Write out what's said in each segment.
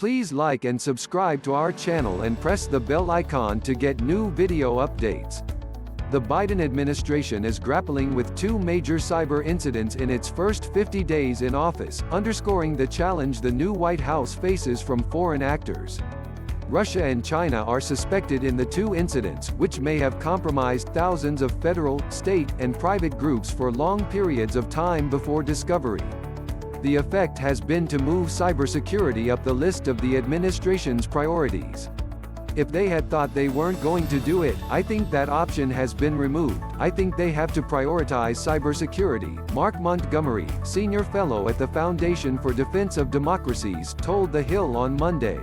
Please like and subscribe to our channel and press the bell icon to get new video updates. The Biden administration is grappling with two major cyber incidents in its first 50 days in office, underscoring the challenge the new White House faces from foreign actors. Russia and China are suspected in the two incidents, which may have compromised thousands of federal, state, and private groups for long periods of time before discovery. The effect has been to move cybersecurity up the list of the administration's priorities. If they had thought they weren't going to do it, I think that option has been removed. I think they have to prioritize cybersecurity, Mark Montgomery, senior fellow at the Foundation for Defense of Democracies, told The Hill on Monday.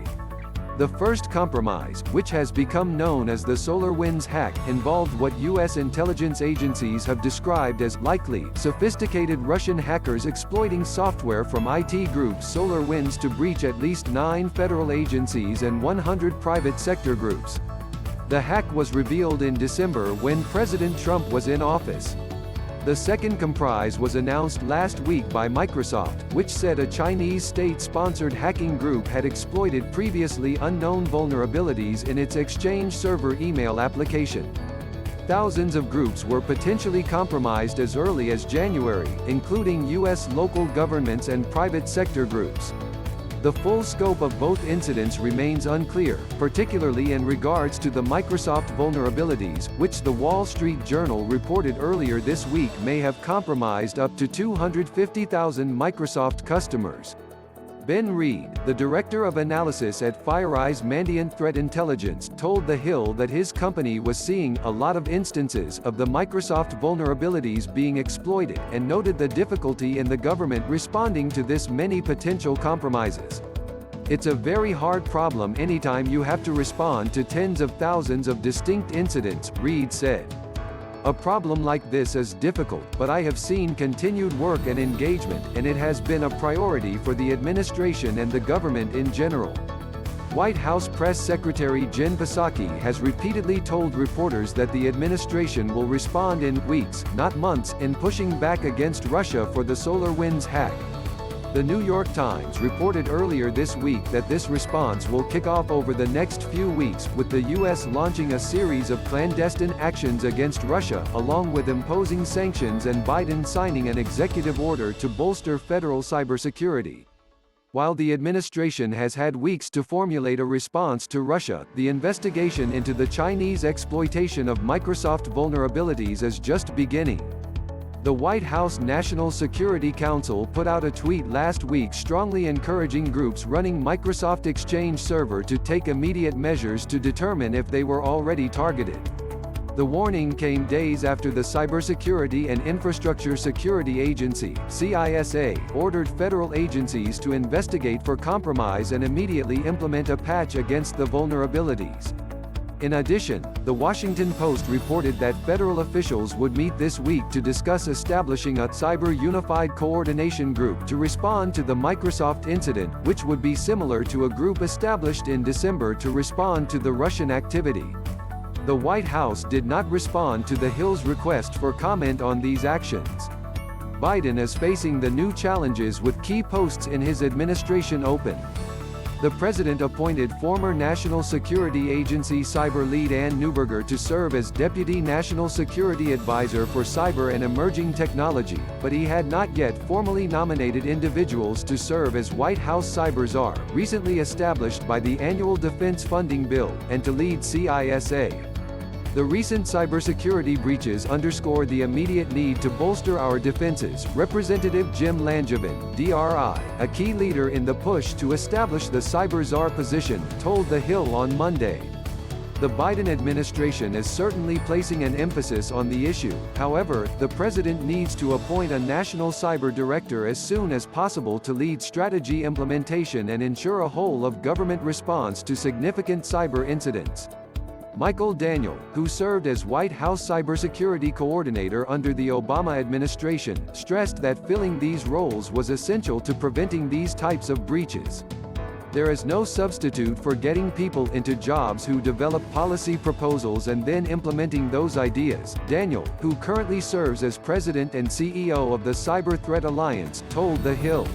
The first compromise, which has become known as the SolarWinds hack, involved what U.S. intelligence agencies have described as likely sophisticated Russian hackers exploiting software from IT group SolarWinds to breach at least 9 federal agencies and 100 private sector groups. The hack was revealed in December when President Trump was in office. The second comprise was announced last week by Microsoft, which said a Chinese state-sponsored hacking group had exploited previously unknown vulnerabilities in its Exchange server email application. Thousands of groups were potentially compromised as early as January, including U.S. local governments and private sector groups. The full scope of both incidents remains unclear, particularly in regards to the Microsoft vulnerabilities, which the Wall Street Journal reported earlier this week may have compromised up to 250,000 Microsoft customers. Ben Reed, the director of analysis at FireEye's Mandiant Threat Intelligence, told The Hill that his company was seeing a lot of instances of the Microsoft vulnerabilities being exploited, and noted the difficulty in the government responding to this many potential compromises. It's a very hard problem anytime you have to respond to tens of thousands of distinct incidents, Reed said. A problem like this is difficult, but I have seen continued work and engagement, and it has been a priority for the administration and the government in general. White House Press Secretary Jen Psaki has repeatedly told reporters that the administration will respond in weeks, not months, in pushing back against Russia for the SolarWinds hack. The New York Times reported earlier this week that this response will kick off over the next few weeks, with the U.S. launching a series of clandestine actions against Russia, along with imposing sanctions and Biden signing an executive order to bolster federal cybersecurity. While the administration has had weeks to formulate a response to Russia, the investigation into the Chinese exploitation of Microsoft vulnerabilities is just beginning. The White House National Security Council put out a tweet last week strongly encouraging groups running Microsoft Exchange Server to take immediate measures to determine if they were already targeted. The warning came days after the Cybersecurity and Infrastructure Security Agency (CISA) ordered federal agencies to investigate for compromise and immediately implement a patch against the vulnerabilities. In addition, The Washington Post reported that federal officials would meet this week to discuss establishing a Cyber Unified Coordination Group to respond to the Microsoft incident, which would be similar to a group established in December to respond to the Russian activity. The White House did not respond to The Hill's request for comment on these actions. Biden is facing the new challenges with key posts in his administration open. The president appointed former National Security Agency cyber lead Ann Neuberger to serve as Deputy National Security Advisor for Cyber and Emerging Technology, but he had not yet formally nominated individuals to serve as White House Cyber Czar, recently established by the annual defense funding bill, and to lead CISA. The recent cybersecurity breaches underscore the immediate need to bolster our defenses, Representative Jim Langevin, DRI, a key leader in the push to establish the Cyber Czar position, told The Hill on Monday. The Biden administration is certainly placing an emphasis on the issue. However, the president needs to appoint a national cyber director as soon as possible to lead strategy implementation and ensure a whole-of-government response to significant cyber incidents. Michael Daniel, who served as White House Cybersecurity Coordinator under the Obama administration, stressed that filling these roles was essential to preventing these types of breaches. There is no substitute for getting people into jobs who develop policy proposals and then implementing those ideas, Daniel, who currently serves as President and CEO of the Cyber Threat Alliance, told The Hill.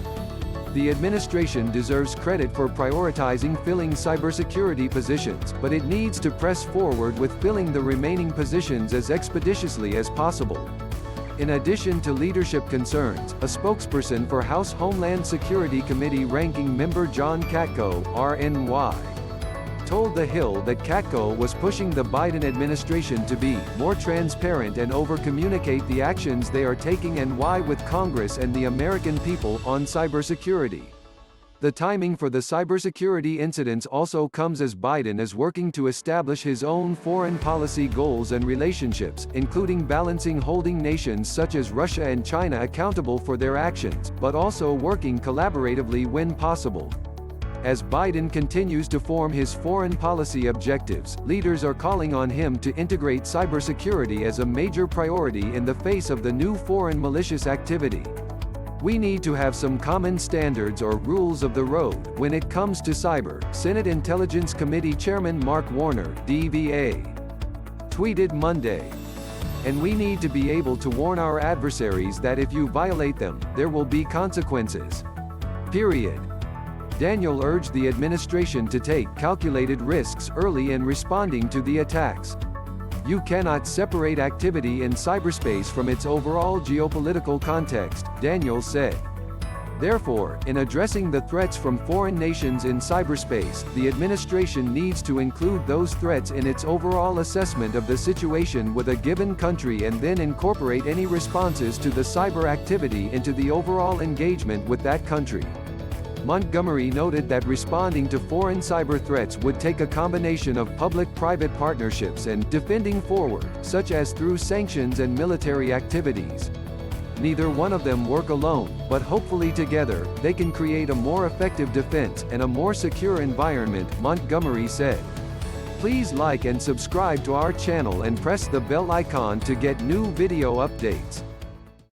The administration deserves credit for prioritizing filling cybersecurity positions, but it needs to press forward with filling the remaining positions as expeditiously as possible. In addition to leadership concerns, a spokesperson for House Homeland Security Committee Ranking Member John Katko, RNY, told The Hill that Katko was pushing the Biden administration to be more transparent and over-communicate the actions they are taking and why with Congress and the American people on cybersecurity. The timing for the cybersecurity incidents also comes as Biden is working to establish his own foreign policy goals and relationships, including balancing holding nations such as Russia and China accountable for their actions, but also working collaboratively when possible. As Biden continues to form his foreign policy objectives, leaders are calling on him to integrate cybersecurity as a major priority in the face of the new foreign malicious activity. We need to have some common standards or rules of the road when it comes to cyber, Senate Intelligence Committee Chairman Mark Warner, DVA, tweeted Monday. And we need to be able to warn our adversaries that if you violate them, there will be consequences. Period. Daniel urged the administration to take calculated risks early in responding to the attacks. You cannot separate activity in cyberspace from its overall geopolitical context, Daniel said. Therefore, in addressing the threats from foreign nations in cyberspace, the administration needs to include those threats in its overall assessment of the situation with a given country and then incorporate any responses to the cyber activity into the overall engagement with that country. Montgomery noted that responding to foreign cyber threats would take a combination of public-private partnerships and defending forward, such as through sanctions and military activities. Neither one of them work alone, but hopefully together, they can create a more effective defense and a more secure environment, Montgomery said. Please like and subscribe to our channel and press the bell icon to get new video updates.